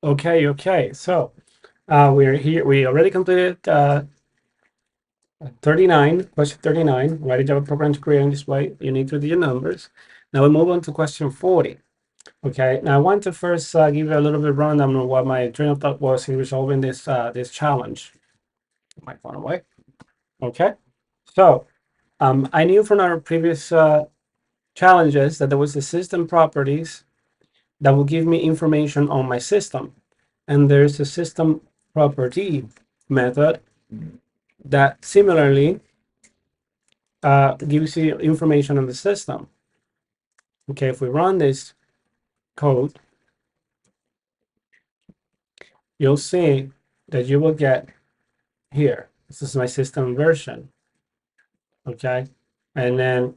Okay. So we're here. We already completed 39, question 39. Write a Java program to create and display unique three-digit numbers. Now we move on to question 40. Okay. Now I want to first give you a little bit of rundown on what my train of thought was in resolving this challenge. Put my phone away. Okay. So I knew from our previous challenges that there was a system properties that will give me information on my system. And there's a system property method that similarly gives you information on the system. Okay, if we run this code, you'll see that you will get here. This is my system version. Okay, and then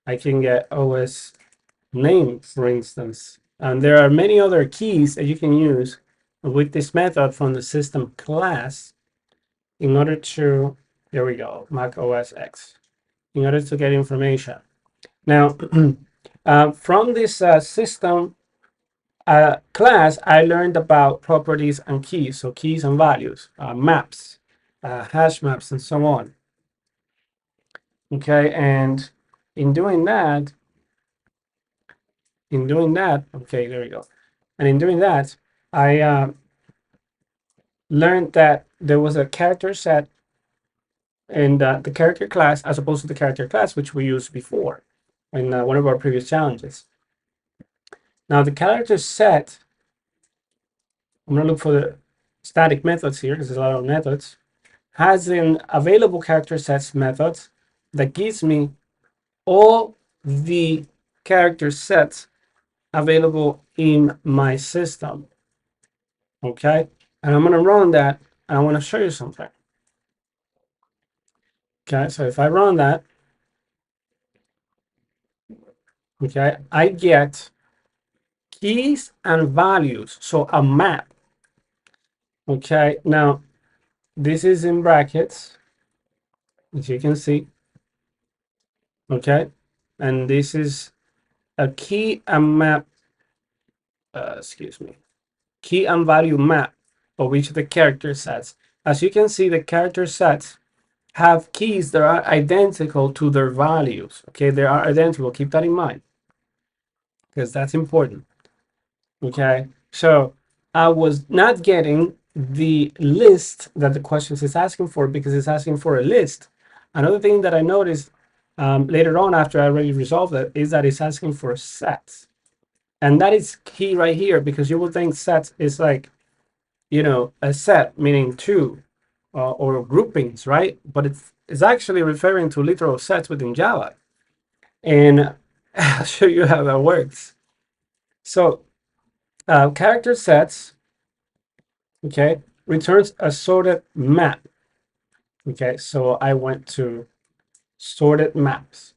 I can get OS name, for instance. And there are many other keys that you can use with this method from the system class in order to, there we go, Mac OS X, in order to get information. Now, from this system class, I learned about properties and keys, so keys and values, maps, hash maps, and so on. Okay, and in doing that, okay, there we go. And in doing that, I learned that there was a character set in the character class as opposed to the character class, which we used before in one of our previous challenges. Now, the character set, I'm going to look for the static methods here because there's a lot of methods, has an available character sets methods that gives me all the character sets available in my system. Okay, and I'm going to run that and I want to show you something. Okay, so if I run that, okay, I get keys and values, so a map. Okay, now this is in brackets, as you can see. Okay, and this is a key and map, excuse me, key and value map of each of the character sets. As you can see, the character sets have keys that are identical to their values. Okay, they are identical. Keep that in mind because that's important. Okay, so I was not getting the list that the questions is asking for because it's asking for a list. Another thing that I noticed later on after I already resolved it is that it's asking for sets. And that is key right here because you will think sets is like, you know, a set meaning two or groupings, right? But it's actually referring to literal sets within Java. And I'll show you how that works. So character sets, okay, returns a sorted map. Okay, so I went to sorted maps.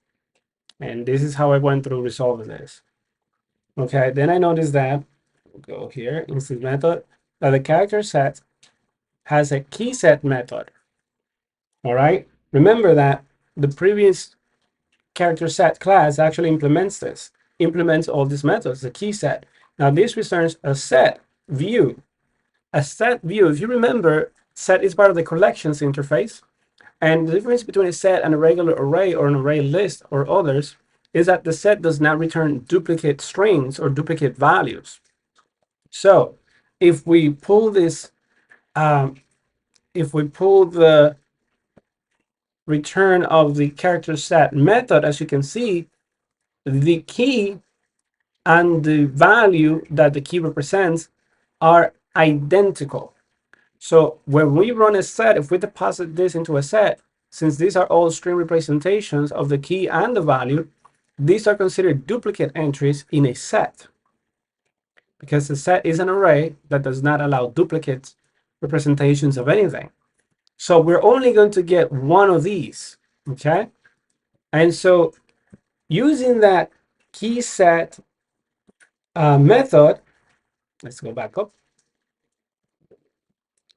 And this is how I went through resolving this. Okay, then I noticed that, we'll go here, instance method, that the character set has a key set method. All right, remember that the previous character set class actually implements all these methods, the key set. Now this returns a set view. A set view, if you remember, set is part of the collections interface. And the difference between a set and a regular array or an array list or others is that the set does not return duplicate strings or duplicate values. So if we pull this, if we pull the return of the character set method, as you can see, the key and the value that the key represents are identical. So when we run a set, if we deposit this into a set, since these are all string representations of the key and the value, these are considered duplicate entries in a set because the set is an array that does not allow duplicate representations of anything. So we're only going to get one of these, okay? And so using that key set method, let's go back up.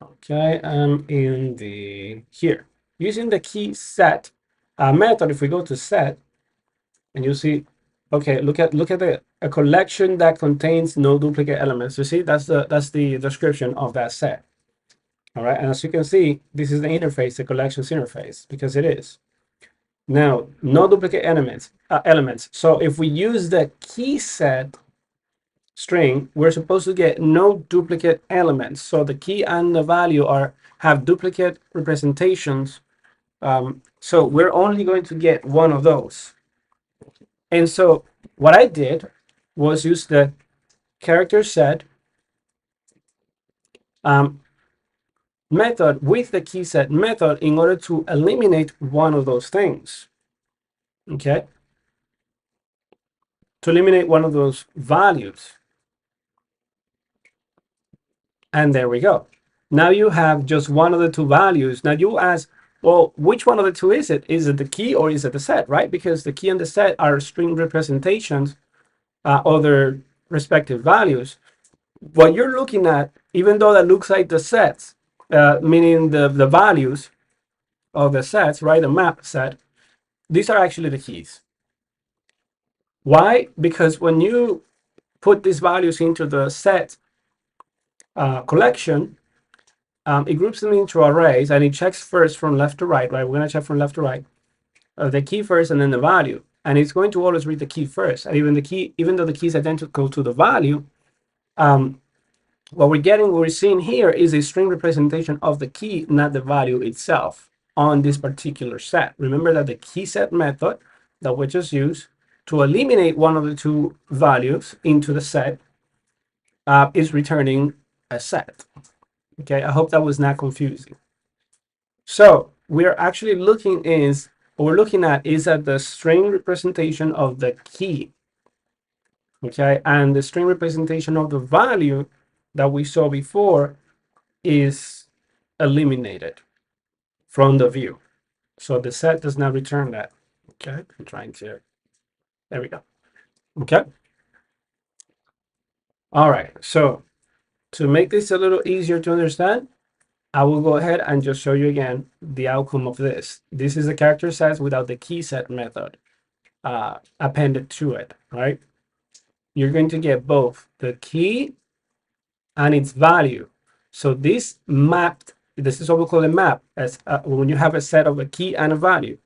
Okay, I'm in the here. Using the key set method, if we go to set, and you see, okay, look at the a collection that contains no duplicate elements. You see, that's the description of that set. All right, and as you can see, this is the interface, the collections interface, because it is. Now, no duplicate elements. So if we use the key set string, we're supposed to get no duplicate elements. So the key and the value have duplicate representations. So we're only going to get one of those. And so what I did was use the character set method with the key set method in order to eliminate one of those things. Okay, to eliminate one of those values. And there we go. Now you have just one of the two values. Now you ask, well, which one of the two is it? Is it the key or is it the set, right? Because the key and the set are string representations of their respective values. What you're looking at, even though that looks like the sets, meaning the values of the sets, right? The map set, these are actually the keys. Why? Because when you put these values into the set collection, it groups them into arrays and it checks first from left to right, right? We're going to check from left to right, the key first and then the value. And it's going to always read the key first. And even though the key is identical to the value, what we're seeing here is a string representation of the key, not the value itself on this particular set. Remember that the key set method that we just used to eliminate one of the two values into the set is returning a set. Okay, I hope that was not confusing. So we're actually looking what we're looking at is at the string representation of the key. Okay, and the string representation of the value that we saw before is eliminated from the view. So the set does not return that. Okay, I'm trying to, there we go. Okay. All right, so to make this a little easier to understand, I will go ahead and just show you again the outcome of this. This is the character sets without the key set method appended to it, right? You're going to get both the key and its value. So this mapped, this is what we call a map, as when you have a set of a key and a value.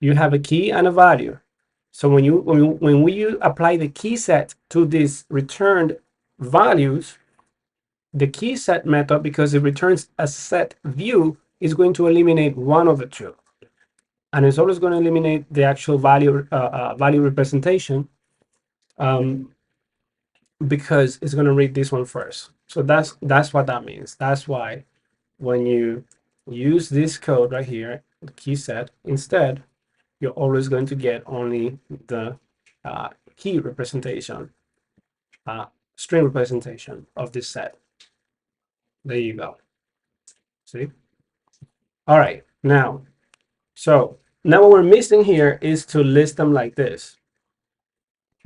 You have a key and a value. So when we apply the key set to these returned values, the key set method, because it returns a set view, is going to eliminate one of the two, and it's always going to eliminate the actual value representation, because it's going to read this one first. So that's what that means. That's why when you use this code right here, the key set, instead, you're always going to get only the key representation, string representation of this set. There you go. See? All right, now, so now what we're missing here is to list them like this.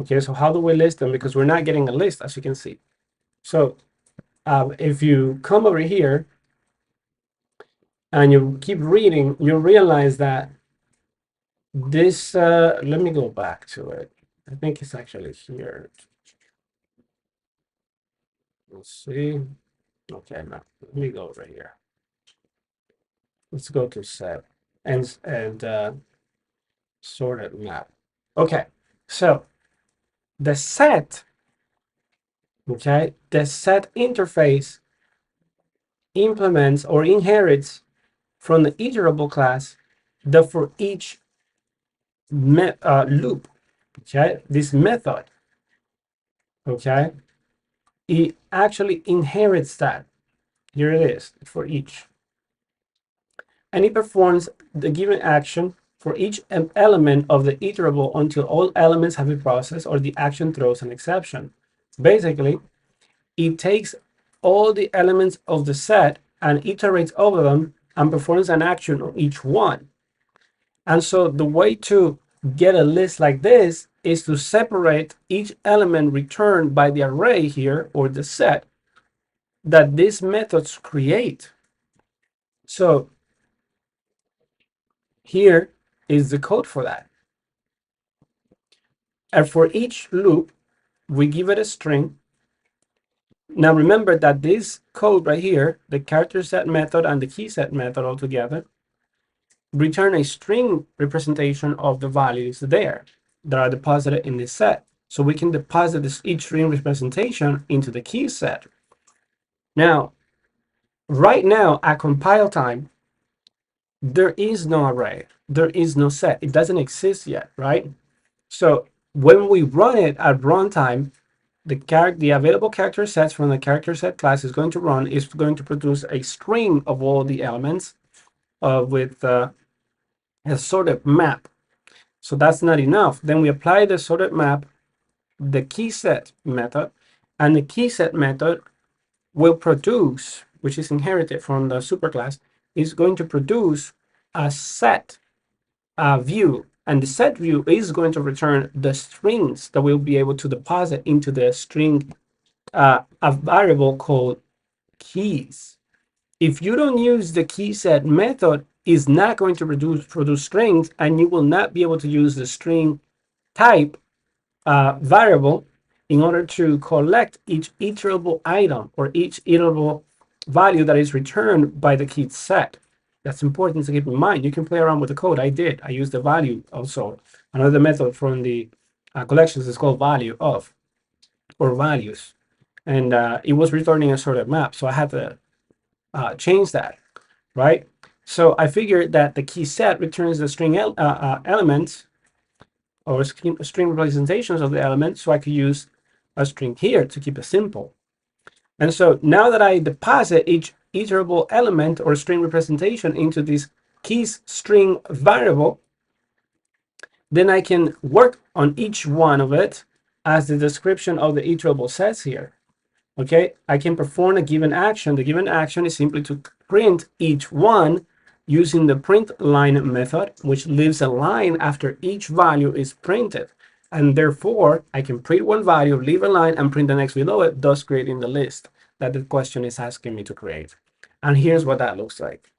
Okay, so how do we list them? Because we're not getting a list, as you can see. So if you come over here and you keep reading, you realize that this, let me go back to it. I think it's actually here. Let's see. Okay, now let me go over here. Let's go to set and sorted map. Okay, so the set, okay, the set interface implements or inherits from the iterable class the for each loop, okay, this method, okay, it actually inherits that. Here it is for each, and it performs the given action for each element of the iterable until all elements have been processed or the action throws an exception. Basically, it takes all the elements of the set and iterates over them and performs an action on each one. And so the way to get a list like this is to separate each element returned by the array here, or the set, that these methods create. So here is the code for that. And for each loop, we give it a string. Now remember that this code right here, the character set method and the key set method altogether, return a string representation of the values there that are deposited in this set. So we can deposit this each string representation into the key set. Now, right now at compile time, there is no array. There is no set. It doesn't exist yet, right? So when we run it at runtime, the available character sets from the character set class is going to produce a string of all the elements with a sorted map. So that's not enough. Then we apply the sorted map, the key set method, and the key set method will produce, which is inherited from the superclass, is going to produce a set view, and the set view is going to return the strings that we'll be able to deposit into the string, a variable called keys. If you don't use the key set method, is not going to produce strings, and you will not be able to use the string type variable in order to collect each iterable item or each iterable value that is returned by the key set. That's important to keep in mind. You can play around with the code. I did. I used the value also. Another method from the collections is called value of or values. And it was returning a sorted map. So I had to change that, right? So I figured that the key set returns the string elements or string representations of the element, so I could use a string here to keep it simple. And so now that I deposit each iterable element or string representation into this keys string variable, then I can work on each one of it as the description of the iterable says here. Okay, I can perform a given action. The given action is simply to print each one using the print line method, which leaves a line after each value is printed. And therefore, I can print one value, leave a line, and print the next below it, thus creating the list that the question is asking me to create. And here's what that looks like.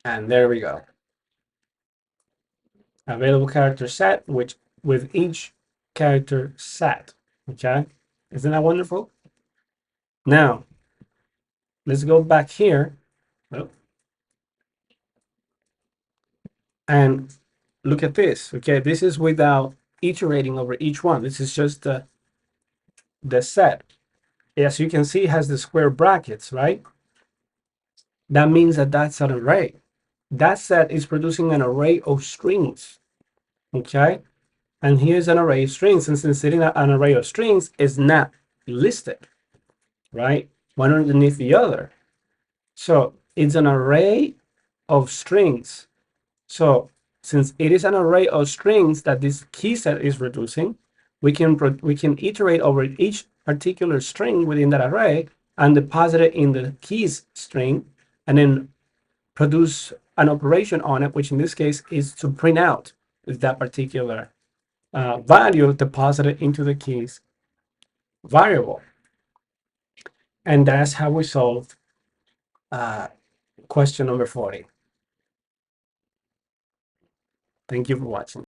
And there we go. Available character set, which with each character set. Okay, isn't that wonderful? Now, let's go back here. Oh, and look at this. Okay, this is without iterating over each one. This is just the set. As you can see, it has the square brackets, right? That means that that's an array. That set is producing an array of strings. Okay, and here's an array of strings, and since an array of strings is not listed, right, one underneath the other, so it's an array of strings. So since it is an array of strings that this key set is reducing, we can iterate over each particular string within that array and deposit it in the keys string, and then produce an operation on it, which in this case is to print out that particular value deposited into the keys variable. And that's how we solved question number 40. Thank you for watching.